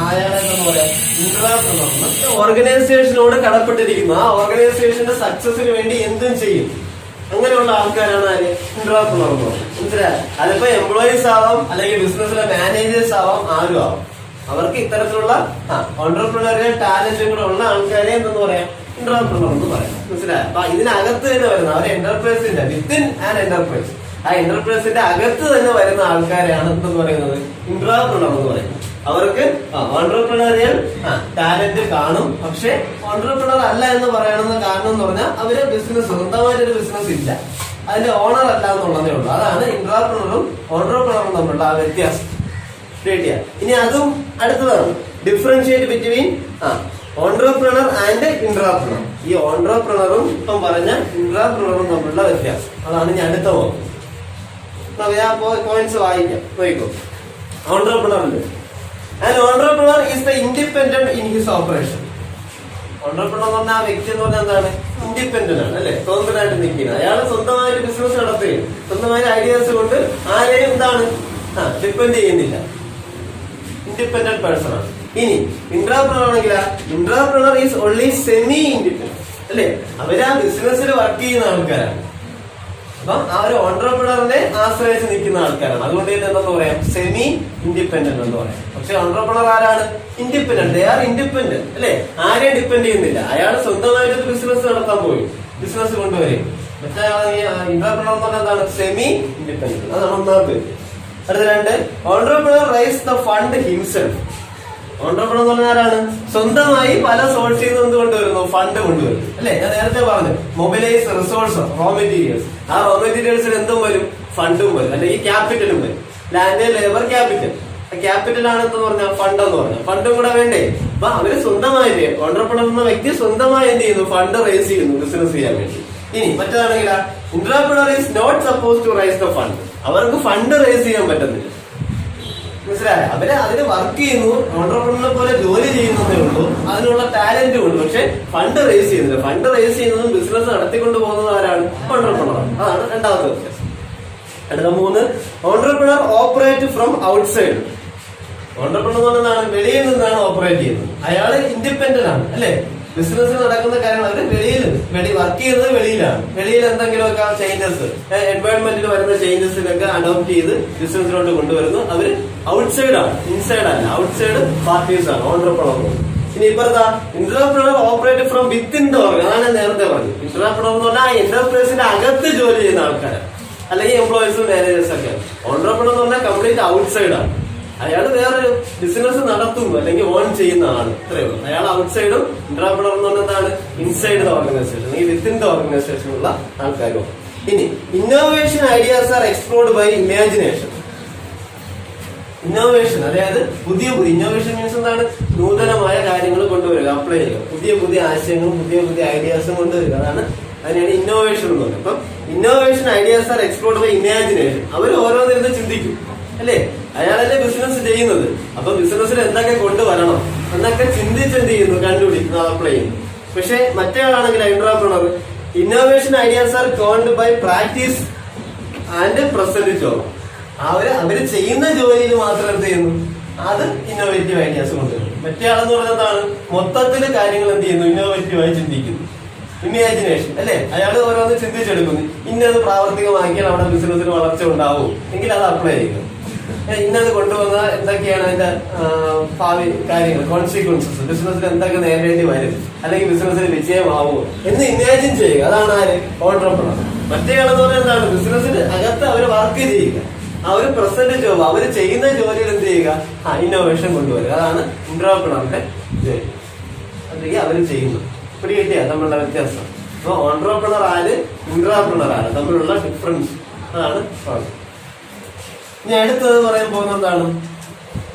അയാളെ എന്താ പറയാ? ഇൻട്രാപ്രണർ. ഓർഗനൈസേഷനോട് കടപ്പെട്ടിരിക്കുന്നു. ആ ഓർഗനൈസേഷന്റെ സക്സസിന് വേണ്ടി എന്തും ചെയ്യും. അങ്ങനെയുള്ള ആൾക്കാരാണ് ആര്? ഇൻട്രാപ്രണർ എന്ന് പറയുന്നത്. മനസ്സിലായ? അതിപ്പോ എംപ്ലോയീസ് ആവാം, അല്ലെങ്കിൽ ബിസിനസ്സിലെ മാനേജേഴ്സ് ആവാം, ആരും ആവാം. അവർക്ക് ഇത്തരത്തിലുള്ള ഓൺട്രപ്രണറിയൽ ടാലന്റും കൂടെ ഉള്ള ആൾക്കാരെ എന്തെന്ന് പറയാം? ഇൻട്രാപ്രണർ എന്ന് പറയാം. മനസ്സിലായി? അപ്പൊ ഇതിനകത്ത് തന്നെ വരുന്ന അവർ എന്റർപ്രൈസിന്റെ വിത്തിൻ ആൻ എന്റർപ്രൈസ്, ആ എന്റർപ്രൈസിന്റെ അകത്ത് തന്നെ വരുന്ന ആൾക്കാരെയാണ് എന്തെന്ന് പറയുന്നത്? ഇൻട്രാപ്രണർ എന്ന് പറയുന്നത്. അവർക്ക് ഓൺട്രപ്രണറിയൽ ടാലന്റ് കാണും, പക്ഷെ ഓൺട്രപ്രണർ അല്ല എന്ന് പറയണമെന്ന് കാരണം എന്ന് പറഞ്ഞാൽ അവര് ബിസിനസ് സ്വന്തമായിട്ടൊരു ബിസിനസ് ഇല്ല, അതിന്റെ ഓണർ അല്ല എന്നുള്ളതേ ഉള്ളൂ. അതാണ് ഇൻട്രാപ്രണറും ഓൺട്രപ്രണറും തമ്മിലുള്ള ആ വ്യത്യാസം. ഇനി അതും അടുത്തതാണ് ഡിഫറൻഷിയേറ്റ് ബിറ്റ്വീൻ ഓൺട്രപ്രണർ ആൻഡ് ഇൻട്രാപ്രണർ. ഈ ഓൺട്രപ്രണറും ഇപ്പം പറഞ്ഞ ഇൻട്രാപ്രണറും തമ്മിലുള്ള വ്യത്യാസം അതാണ് ഞാൻ അടുത്ത പോകുന്നത്. ഞാൻ പോയിന്റ്സ് വായിക്കാം, നോക്കോ. ഓൺട്രപ്രണറിന്റെ and entrepreneur is the independent in his operation. Entrepreneur എന്ന് പറഞ്ഞാൽ ആ വ്യക്തി എന്ന് പറഞ്ഞാൽ എന്താണ്? ഇൻഡിപെൻഡന്റ് ആണ് അല്ലെ, സ്വതന്ത്രമായിട്ട് നിൽക്കുന്നത്. അയാൾ സ്വന്തമായിട്ട് ബിസിനസ് നടത്തുകയും സ്വന്തമായ ഐഡിയാസ് കൊണ്ട് ആരെയും എന്താണ് ഡിപ്പെൻഡ് ചെയ്യുന്നില്ല. ഇൻഡിപെൻഡന്റ് പേഴ്സൺ ആണ്. ഇനി ഇൻട്രാപ്രണർ ആണെങ്കിൽ ഇൻട്രാപ്രണർ ഈസ് ഓൺലി സെമി ഇൻഡിപെൻഡന്റ് അല്ലെ, അവര് ആ ബിസിനസ്സിൽ വർക്ക് ചെയ്യുന്ന ആൾക്കാരാണ്. അപ്പം ആ ഒരു ഓൺട്രപ്രണറിനെ ആശ്രയിച്ച് നിൽക്കുന്ന ആൾക്കാരാണ്. അതുകൊണ്ട് തന്നെ എന്താ പറയാം? സെമി ഇൻഡിപെൻഡന്റ് എന്ന് പറയാം. പക്ഷെ ഓൺട്രപ്രണർ ആരാണ്? ഇൻഡിപെൻഡന്റ്. ദേ ആർ ഇൻഡിപെൻഡന്റ് അല്ലെ, ആരെയും ഡിപ്പെൻഡ് ചെയ്യുന്നില്ല. അയാൾ സ്വന്തമായിട്ട് ബിസിനസ് നടത്താൻ പോയി, ബിസിനസ് കൊണ്ടുവരും. മറ്റേ ഇന്റർപ്രണർ എന്ന് പറഞ്ഞാൽ എന്താണ്? Semi independent. അതാണ് ഒന്നാമത്തെ വ്യത്യാസം. അടുത്ത രണ്ട്, entrepreneur raise the fund himself. Entrepreneur എന്ന് പറഞ്ഞാൽ ആരാണ്? സ്വന്തമായി പല സോഴ്സിൽ നിന്ന് എന്ത് കൊണ്ടുവരുന്നു? ഫണ്ട് കൊണ്ടുവരുന്നു. അല്ലെ, ഞാൻ നേരത്തെ പറഞ്ഞു മൊബിലൈസ് റിസോഴ്സ്, റോ മെറ്റീരിയൽസ്. ആ റോ മെറ്റീരിയൽസിൽ എന്തും വരും? ഫണ്ടും വരും, അല്ലെങ്കിൽ ക്യാപിറ്റലും വരും. Land, labour, capital. ക്യാപിറ്റൽ ആണ് എന്ന് പറഞ്ഞാൽ ഫണ്ട് എന്ന് പറഞ്ഞാൽ ഫണ്ടും കൂടെ വേണ്ടേ? അപ്പൊ അവര് സ്വന്തമായിട്ട് ഓൺട്രപ്രണർ എന്ന വ്യക്തി സ്വന്തമായി എന്ത് ചെയ്യുന്നു? ഫണ്ട് റേസ് ചെയ്യുന്നു ബിസിനസ് ചെയ്യാൻ വേണ്ടി. ഇനി മറ്റേതാണെങ്കിൽ intrapreneur is not suppose to raise the fund. അവർക്ക് ഫണ്ട് റേസ് ചെയ്യാൻ പറ്റുന്നില്ല. മനസ്സിലായ? അവര് അതിന് വർക്ക് ചെയ്യുന്നു, ഓൺട്രപ്രണറെ പോലെ ജോലി ചെയ്യുന്നതേ ഉള്ളൂ, അതിനുള്ള ടാലന്റും ഉണ്ട്, പക്ഷെ ഫണ്ട് റേസ് ചെയ്യുന്നില്ല. ഫണ്ട് റേസ് ചെയ്യുന്നതും ബിസിനസ് നടത്തിക്കൊണ്ട് പോകുന്നത് ആരാണ്? ഓൺട്രപ്രണർ. അതാണ് രണ്ടാമത്തെ വ്യത്യാസം. അടുത്ത മൂന്ന്, entrepreneur operate from outside. Entrepreneur എന്ന് പറഞ്ഞാൽ വെളിയിൽ നിന്നാണ് ഓപ്പറേറ്റ് ചെയ്യുന്നത്. അയാള് ഇൻഡിപെൻഡന്റ് ആണ്, അല്ലെ? ബിസിനസ് നടക്കുന്ന കാര്യങ്ങൾ അവര് വർക്ക് ചെയ്യുന്നത് വെളിയിലാണ്. വെളിയിൽ എന്തെങ്കിലുമൊക്കെ ചേഞ്ചസ്, എൻവയോൺമെന്റിൽ വരുന്ന ചേഞ്ചസിനൊക്കെ അഡോപ്റ്റ് ചെയ്ത് ബിസിനസിലോട്ട് കൊണ്ടുവരുന്നു. അവര് ഔട്ട്സൈഡ് ആണ്, ഇൻസൈഡ് അല്ല. ഔട്ട്സൈഡ് പാർട്ടീസ് ആണ് ഓൺട്രപ്രണർ. ഇനി ഇപ്പറത്താ intrapreneur operate from within the organ. അതാണ് ഞാൻ നേരത്തെ പറഞ്ഞു. ഇന്റർപ്രണർ എന്ന് പറഞ്ഞാൽ ആ എന്റർപ്രൈസിന്റെ അകത്ത് ജോലി ചെയ്യുന്ന ആൾക്കാരാണ്, അല്ലെങ്കിൽ എംപ്ലോയീസും മാനേജേഴ്സ് ഒക്കെ. ഓൺട്രപ്രണർ എന്ന് പറഞ്ഞാൽ കംപ്ലീറ്റ് ഔട്ട്സൈഡ് ആണ്. അയാൾ വേറെ ബിസിനസ് നടത്തുന്നു, അല്ലെങ്കിൽ ഓൺ ചെയ്യുന്ന ആള്. ഇത്രയേ ഉള്ളൂ. അയാൾ ഔട്ട്സൈഡും. ഇന്റർപ്രണർ എന്ന് പറഞ്ഞതാണ് ഇൻസൈഡ് ദ ഓർഗനൈസേഷൻ, അല്ലെങ്കിൽ വിത്തിൻ ദ ഓർഗനൈസേഷനുള്ള ആൾക്കാരും. ഇനി innovation ideas are explored by imagination. Innovation അതായത് പുതിയ ഇന്നോവേഷൻ മീൻസ് എന്താണ്? നൂതനമായ കാര്യങ്ങൾ കൊണ്ടുവരിക, അപ്ലൈ ചെയ്യുക, പുതിയ ആശയങ്ങളും പുതിയ ഐഡിയാസും കൊണ്ടുവരിക. അതിനാണ് ഇന്നോവേഷൻ എന്ന് പറയുന്നത്. അപ്പം innovation ideas are explored by imagination. അവർ ഓരോന്നിരുന്ന് ചിന്തിക്കും, അല്ലേ? അയാളല്ലേ ബിസിനസ് ചെയ്യുന്നത്. അപ്പൊ ബിസിനസ്സിൽ എന്തൊക്കെ കൊണ്ടുവരണം എന്നൊക്കെ ചിന്തിച്ചെന്ത് ചെയ്യുന്നു? കണ്ടുപിടിക്കുന്നു, അപ്ലൈ ചെയ്യുന്നു. പക്ഷെ മറ്റേ ആളാണെങ്കിൽ entrepreneur, innovation ideas are conned by practice and present job. അവര് ചെയ്യുന്ന ജോലിയിൽ മാത്രം എന്ത് ചെയ്യുന്നു? അത് ഇന്നോവേറ്റീവ് ഐഡിയാസ് കൊണ്ടുവരുന്നു. മറ്റേ ആളെന്ന് പറഞ്ഞാൽ എന്താണ്? മൊത്തത്തില് കാര്യങ്ങൾ എന്ത് ചെയ്യുന്നു? ഇന്നോവേറ്റീവായി ചിന്തിക്കുന്നു. ഇമാജിനേഷൻ, അല്ലെ? അയാൾ ഓരോന്ന് ചിന്തിച്ചെടുക്കുന്നു. ഇന്നത് പ്രാവർത്തികമാക്കിയാൽ അവിടെ ബിസിനസ്സിന് വളർച്ച ഉണ്ടാവും എങ്കിൽ അത് അപ്ലൈ ചെയ്യുന്നു. ഇന്നത് കൊണ്ടുവന്ന എന്തൊക്കെയാണ് അതിന്റെ ഭാവി കാര്യങ്ങൾ, കോൺസിക്വൻസസ്, ബിസിനസ്സിൽ എന്തൊക്കെ നേരിടേണ്ടി വരും, അല്ലെങ്കിൽ ബിസിനസ്സിൽ വിജയമാവോ എന്ന് ഇമാജിൻ ചെയ്യുക. അതാണ് ആര്? ഓൺട്രപ്രണർ. മറ്റേ ആളെന്ന് പറഞ്ഞാൽ എന്താണ്? ബിസിനസ്സിന് അകത്ത് അവർ വർക്ക് ചെയ്യുക, അവർ പ്രസന്റ് ജോബ്, അവർ ചെയ്യുന്ന ജോലിയിൽ എന്ത് ചെയ്യുക? ഇന്നോവേഷൻ കൊണ്ടുവരിക. അതാണ് എന്റർപ്രണറിന്റെ ജോലി, അല്ലെങ്കിൽ അവർ ചെയ്യുന്നു. പിടി കിട്ടിയ തമ്മിലുള്ള വ്യത്യാസം. അപ്പൊ ഓൺട്രപ്രണർ ആര്, ഇന്റർപ്രണർ ആര് തമ്മിലുള്ള ഡിഫറൻസ്, അതാണ് പറഞ്ഞത്. ഇനി അടുത്തത് പറയാൻ പോകുന്നത് എന്താണ്?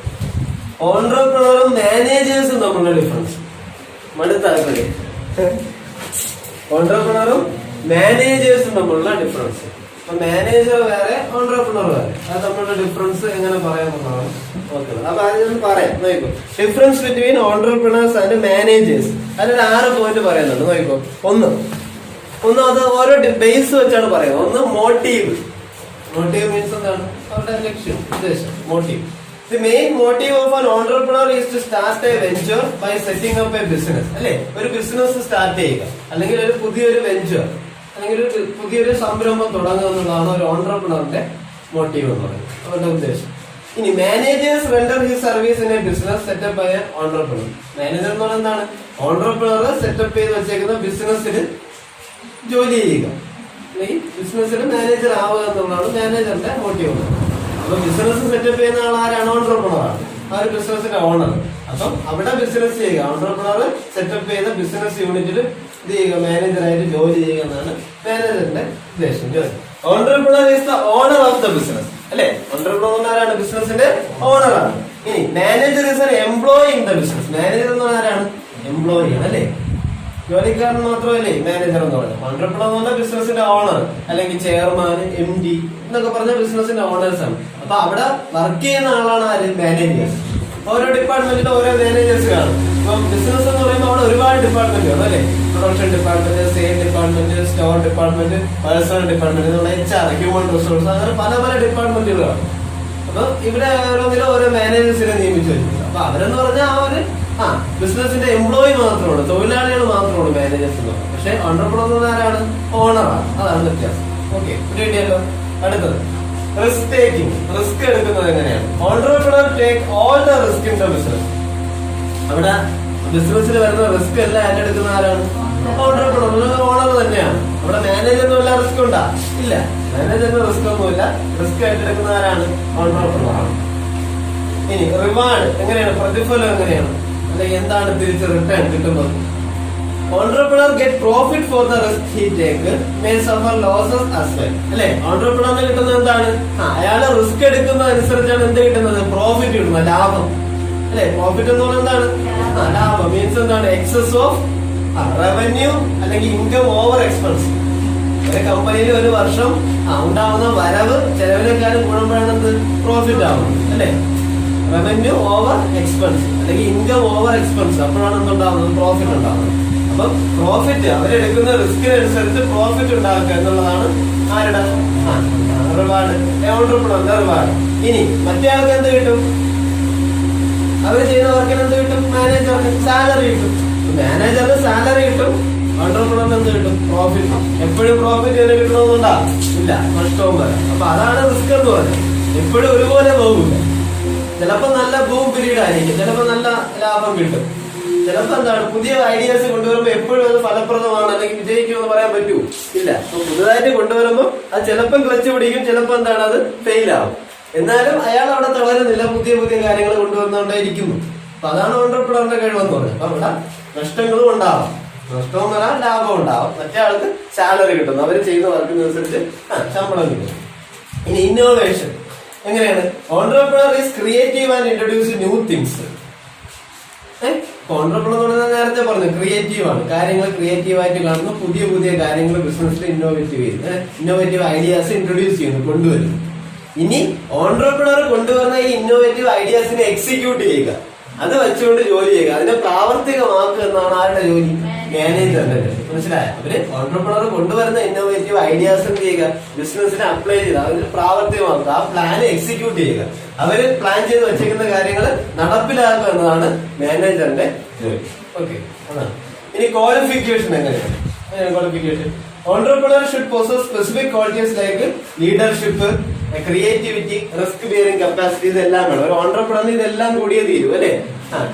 ഓൺട്രപ്രണറും മാനേജേഴ്സും തമ്മിലുള്ള ഡിഫറൻസ്. മടുത്താക്കല്ലേ? ഓൺട്രപ്രണറും മാനേജേഴ്സും തമ്മിലുള്ള ഡിഫറൻസ്. അപ്പൊ മാനേജർ വേറെ, ഓൺട്രപ്രണർ വേറെ. അത് തമ്മിലുള്ള ഡിഫറൻസ് എങ്ങനെ പറയാമെന്നാണ് നോക്കുന്നത്. അപ്പൊ ആദ്യം പറയാം, നോക്കൂ. Difference between entrepreneurs and managers. അതിൽ 6 പോയിന്റ് പറയുന്നുണ്ട്. നോക്കൂ. ഒന്ന് അത് ഓരോ ബേസ് വെച്ചാണ് പറയുന്നത്. ഒന്ന് മോട്ടീവ്. മോട്ടീവ് മീൻസ് എന്താണ്? അവരുടെ ലക്ഷ്യം, ഉദ്ദേശം, motive. The main motive of an entrepreneur is to start a venture by setting up a business. അല്ലെ, ഒരു ബിസിനസ് സ്റ്റാർട്ട് ചെയ്യുക, അല്ലെങ്കിൽ ഒരു പുതിയൊരു വെഞ്ചർ, അല്ലെങ്കിൽ ഒരു പുതിയൊരു സംരംഭം തുടങ്ങുക എന്നുള്ളതാണ് ഒരു ഓൺട്രപ്രണറിന്റെ മോട്ടീവ് എന്ന് പറയുന്നത്, അവരുടെ ഉദ്ദേശം. ഇനി managers render his service in a business setup by a entrepreneur. Manager എന്ന് പറയുന്നത് എന്താണ്? ഓൺട്രപ്രണർ സെറ്റപ്പ് ചെയ്ത് വെച്ചേക്കുന്ന ബിസിനസ്സിൽ ജോലി ചെയ്യുക, അല്ലെങ്കിൽ ബിസിനസ്സിൽ മാനേജർ ആവുക എന്നുള്ളതാണ് മാനേജറിന്റെ മോട്ടീവ്. അപ്പൊ ബിസിനസ് സെറ്റപ്പ് ചെയ്യുന്ന ആൾ ആരാണ്? ഓൺട്രപ്രണറാണ്. ആ ഒരു ബിസിനസിന്റെ ഓണർ. അപ്പം അവിടെ ബിസിനസ് ചെയ്യുക, ഓൺട്രപ്രണർ സെറ്റപ്പ് ചെയ്ത ബിസിനസ് യൂണിറ്റിൽ ഇത് ചെയ്യുക, മാനേജറായിട്ട് ജോലി ചെയ്യുക എന്നാണ് മാനേജറിന്റെ ഉദ്ദേശം. Entrepreneur is the owner of the business. അല്ലെ, ഓൺട്രപ്രണർ ആരാണ്? ബിസിനസിന്റെ ഓണറാണ്. ഇനി manager is an employee in the business. Manager എന്ന് പറഞ്ഞാൽ ആരാണ്? എംപ്ലോയി ആണ്, അല്ലെ? ജോലിക്കാരൻ മാത്രമല്ലേ മാനേജർ എന്ന് പറയുന്നത്. ഓൺട്രപ്രണർ എന്ന് പറഞ്ഞാൽ ബിസിനസിന്റെ ഓണർ, അല്ലെങ്കിൽ ചെയർമാൻ, MD എന്നൊക്കെ പറഞ്ഞ ബിസിനസിന്റെ ഓണേഴ്സ് ആണ്. അപ്പൊ അവിടെ വർക്ക് ചെയ്യുന്ന ആളാണ് ആര്? മാനേജേഴ്സ്. ഓരോ ഡിപ്പാർട്ട്മെന്റിലും ഓരോ മാനേജേഴ്സ് കാണും. ഇപ്പൊ ബിസിനസ് എന്ന് പറയുമ്പോൾ അവിടെ ഒരുപാട് ഡിപ്പാർട്ട്മെന്റ് ആണ്, അല്ലെ? Production department, sale department, store department, personal department, HR, human resource, അങ്ങനെ പല ഡിപ്പാർട്ട്മെന്റുകളാണ്. അപ്പൊ ഇവിടെ ഓരോന്നിലും ഓരോ മാനേജേഴ്സിനെ നിയമിച്ചു വെച്ചിട്ടുണ്ട്. അപ്പൊ അവരെന്ന് പറഞ്ഞാൽ ആ ഒരു ബിസിനസിന്റെ എംപ്ലോയി മാത്രമാണ്, തൊഴിലാളികൾ മാത്രമാണ് മാനേജേഴ്സ് എന്ന് പറയുന്നത്. പക്ഷെ ഓൺട്രപ്രണർ ആരാണ്? ഓണറാണ്. അതാണ് വ്യത്യാസം. ഓക്കെ, കിട്ടിയല്ലോ. അടുത്തത് റിസ്ക് ടേക്കിംഗ്. റിസ്ക് എടുക്കുന്നത് എങ്ങനെയാണ്? Entrepreneur take all the risk in the business. അവിടെ ബിസിനസ്സിൽ വരുന്ന റിസ്ക് എല്ലാം ഏറ്റെടുക്കുന്ന ആരാണ്? ഓൺട്രപ്രണർ, ഓണർ തന്നെയാണ്. നമ്മുടെ മാനേജറിന് വല്ല റിസ്ക് ഉണ്ടാ? ഇല്ല, മാനേജറിന് റിസ്ക് ഒന്നുമില്ല. റിസ്ക് ആയിട്ട് എടുക്കുന്ന ആരാണ്? ഓൺട്രപ്രണറാണ്. ഇനി റിവാർഡ് എങ്ങനെയാണ്? പ്രതിഫലം എങ്ങനെയാണ്? അല്ലെങ്കിൽ എന്താണ് തിരിച്ച് റിട്ടേൺ കിട്ടുന്നത്? Entrepreneur get profit for the risk he take, may suffer losses as well. അല്ലെ? ഓൺട്രപ്രണറിന് കിട്ടുന്നത് എന്താണ്? അയാള് റിസ്ക് എടുക്കുന്ന അനുസരിച്ചാണ് എന്ത് കിട്ടുന്നത്? പ്രോഫിറ്റ് കിട്ടുന്നത്, ലാഭം. അല്ലെ? പ്രോഫിറ്റ് എന്ന് പറയുന്നത് എന്താണ്? ലാഭം മീൻസ് എന്താണ്? എക്സസ് ഓഫ് റവന്യൂ അല്ലെങ്കിൽ ഇൻകം ഓവർ എക്സ്പെൻസ്. ഒരു കമ്പനിയിൽ ഒരു വർഷം ഉണ്ടാവുന്ന വരവ് ചെലവിനേക്കാളും കൂടുമ്പോഴാണ് എന്ത്? പ്രോഫിറ്റ് ആവുന്നത്. അല്ലെ? റവന്യൂ ഓവർ എക്സ്പെൻസ് അല്ലെങ്കിൽ ഇൻകം ഓവർ എക്സ്പെൻസ്, അപ്പോഴാണ് എന്തുണ്ടാവുന്നത്? പ്രോഫിറ്റ് ഉണ്ടാവുന്നത്. അപ്പൊ പ്രോഫിറ്റ് അവരെടുക്കുന്ന റിസ്കിനനുസരിച്ച് പ്രോഫിറ്റ് ഉണ്ടാക്കുക എന്നുള്ളതാണ് ആരുടെ? റിവാർഡ്, ഓൺട്രപ്രണറിന്റെ റിവാർഡ്. ഇനി മറ്റേ ആൾക്ക് എന്ത് കിട്ടും? അവർ ചെയ്യുന്ന വർക്കിന് എന്ത് കിട്ടും? മാനേജറിന് സാലറി കിട്ടും. മാനേജറിന് സാലറി കിട്ടും, ഓൺട്രപ്രണറിന് എന്ത് കിട്ടും? പ്രോഫിറ്റ്. എപ്പോഴും പ്രോഫിറ്റ് തന്നെ കിട്ടണമെന്നുണ്ടാ? ഇല്ല, നഷ്ടവും വരാം. അപ്പൊ അതാണ് റിസ്ക് എന്ന് പറയുന്നത്. എപ്പോഴും ഒരുപോലെ പോകില്ല. ചിലപ്പോ നല്ല ബൂം പീരീഡ് ആയിരിക്കും, ചിലപ്പോ നല്ല ലാഭം കിട്ടും. ചിലപ്പോ എന്താണ്? പുതിയ ഐഡിയാസ് കൊണ്ടുവരുമ്പോ എപ്പോഴും അത് ഫലപ്രദമാണ് അല്ലെങ്കിൽ വിജയിക്കുമെന്ന് പറയാൻ പറ്റൂ? ഇല്ല. അപ്പൊ പുതുതായിട്ട് കൊണ്ടുവരുമ്പോ അത് ചിലപ്പം ക്ലച്ച് പിടിക്കും, ചിലപ്പോ എന്താണ്? അത് ഫെയിൽ ആവും. എന്നാലും അയാൾ അവിടെ തളരുന്നില്ല, പുതിയ പുതിയ കാര്യങ്ങൾ കൊണ്ടുവന്നുകൊണ്ടേയിരിക്കുന്നു. അപ്പൊ അതാണ് ഓൺട്രപ്രണറിന്റെ കഴിവെന്ന് പറയുന്നത്. അപ്പൊ അവിടെ നഷ്ടങ്ങളും ഉണ്ടാവാം, നഷ്ടവും വരാം, ലാഭം ഉണ്ടാവും. മറ്റേ ആൾക്ക് സാലറി കിട്ടുന്നു, അവര് ചെയ്യുന്ന വർക്കിനനുസരിച്ച് ശമ്പളം കിട്ടും. ഇനി ഇന്നോവേഷൻ എങ്ങനെയാണ്? Entrepreneur is creative and introduce new things. Entrepreneur നേരത്തെ പറഞ്ഞു ക്രിയേറ്റീവ് ആണ്, കാര്യങ്ങൾ ക്രിയേറ്റീവ് ആയിട്ട് കാണുന്നു, പുതിയ പുതിയ കാര്യങ്ങൾ ബിസിനസ്സിൽ ഇന്നോവേറ്റീവ് ചെയ്യുന്നു, ഇന്നോവേറ്റീവ് ഐഡിയാസ് ഇൻട്രൊഡ്യൂസ് ചെയ്യുന്നു, കൊണ്ടുവരുന്നു. ഇനി ഓൺട്രപ്രണർ കൊണ്ടുവരുന്ന ഈ ഇന്നോവേറ്റീവ് ഐഡിയാസിനെ എക്സിക്യൂട്ട് ചെയ്യുക, അത് വെച്ചുകൊണ്ട് ജോലി ചെയ്യുക, അതിനെ പ്രാവർത്തികമാക്കുക എന്നാണ് ആരുടെ ജോലി? മാനേജറിന്റെ ജോലി. മനസ്സിലായോ? അവര് ഓൺട്രപ്രണർ കൊണ്ടുവരുന്ന ഇന്നോവേറ്റീവ് ഐഡിയാസ് എന്ത് ചെയ്യുക? ബിസിനസ്സിനെ അപ്ലൈ ചെയ്യുക, അതിന് പ്രാവർത്തികമാക്കുക, ആ പ്ലാൻ എക്സിക്യൂട്ട് ചെയ്യുക, അവര് പ്ലാൻ ചെയ്ത് വെച്ചിരിക്കുന്ന കാര്യങ്ങൾ നടപ്പിലാക്കുക എന്നതാണ് മാനേജറിന്റെ ജോലി. ഓക്കെ, അതാണ്. ഇനി ക്വാളിഫിക്കേഷൻ എങ്ങനെയാണ്? Qualification entrepreneur should poses specific qualities like leadership, creativity, risk bearing capacity. ഇതെല്ലാം വേണം ഒരു ഓൺട്രപ്രണറിന്. ഇതെല്ലാം കൂടിയേ തീരും അല്ലെ?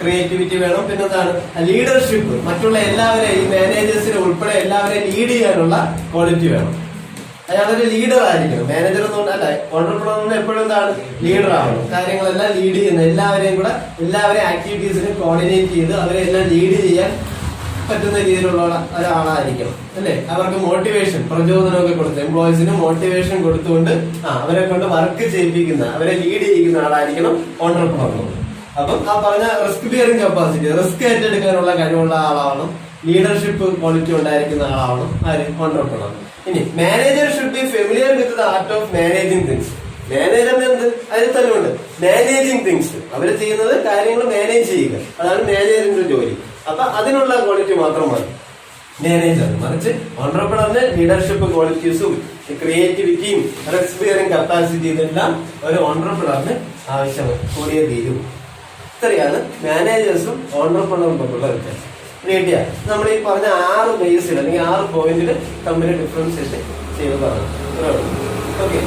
ക്രിയേറ്റിവിറ്റി വേണം, പിന്നെന്താണ്? ലീഡർഷിപ്പ്, മറ്റുള്ള എല്ലാവരെയും ഈ മാനേജേഴ്സിനെ ഉൾപ്പെടെ എല്ലാവരെയും ലീഡ് ചെയ്യാനുള്ള ക്വാളിറ്റി വേണം. അയാളൊരു ലീഡർ ആയിരിക്കണം. മാനേജർ ഒന്നും അല്ല, ഓൺട്രപ്രണറിന് എപ്പോഴും എന്താണ്? ലീഡർ ആവണം, കാര്യങ്ങളെല്ലാം ലീഡ് ചെയ്യുന്ന, എല്ലാവരെയും കൂടെ എല്ലാവരെയും ആക്ടിവിറ്റീസിനെ കോർഡിനേറ്റ് ചെയ്ത് അവരെ എല്ലാം ലീഡ് ചെയ്യാൻ പറ്റുന്ന രീതിയിലുള്ള ഒരാളായിരിക്കണം അല്ലെ? അവർക്ക് മോട്ടിവേഷൻ, പ്രചോദനമൊക്കെ കൊടുത്ത് എംപ്ലോയീസിന് മോട്ടിവേഷൻ കൊടുത്തുകൊണ്ട് അവരെ കൊണ്ട് വർക്ക് ചെയ്യിപ്പിക്കുന്ന, അവരെ ലീഡ് ചെയ്യിക്കുന്ന ആളായിരിക്കണം ഓൺട്രപ്രണർ. അപ്പം ആ പറഞ്ഞ റിസ്ക് ബിയറിംഗ് കപ്പാസിറ്റി, റിസ്ക് ഏറ്റെടുക്കാനുള്ള കഴിവുള്ള ആളാവണം, ലീഡർഷിപ്പ് ക്വാളിറ്റി ഉണ്ടായിരിക്കുന്ന ആളാവണം ആര്? ഓൺട്രപ്രണർ. ഇനി manager should be familiar with the art of managing things. മാനേജറിന് എന്ത്? അതിൽ തന്നെ ഉണ്ട് മാനേജിങ് തിങ്സ്. അവര് ചെയ്യുന്നത് കാര്യങ്ങൾ മാനേജ് ചെയ്യുക, അതാണ് മാനേജറിന്റെ ജോലി. അപ്പൊ അതിനുള്ള ക്വാളിറ്റി മാത്രം മതി മാനേജർ. മറിച്ച് ഓൺട്രപ്രണറിന് ലീഡർഷിപ്പ് ക്വാളിറ്റീസും ക്രിയേറ്റിവിറ്റിയും റിസ്ക് ബിയറിംഗ് കപ്പാസിറ്റി ഇതെല്ലാം ഒരു ഓൺട്രപ്രണറിന് ആവശ്യമാണ്, കൂടിയേ തീരും. ഇത്രയാണ് മാനേജേഴ്സും ഓൺട്രപ്രണറും തമ്മിലുള്ള വ്യത്യാസം. കിട്ടിയ നമ്മൾ ഈ പറഞ്ഞ 6 ബേസിൽ അല്ലെങ്കിൽ 6 പോയിന്റിൽ തമ്മിൽ ഡിഫറൻഷിയേറ്റ് ചെയ്ത് പറഞ്ഞു. ഓക്കെ.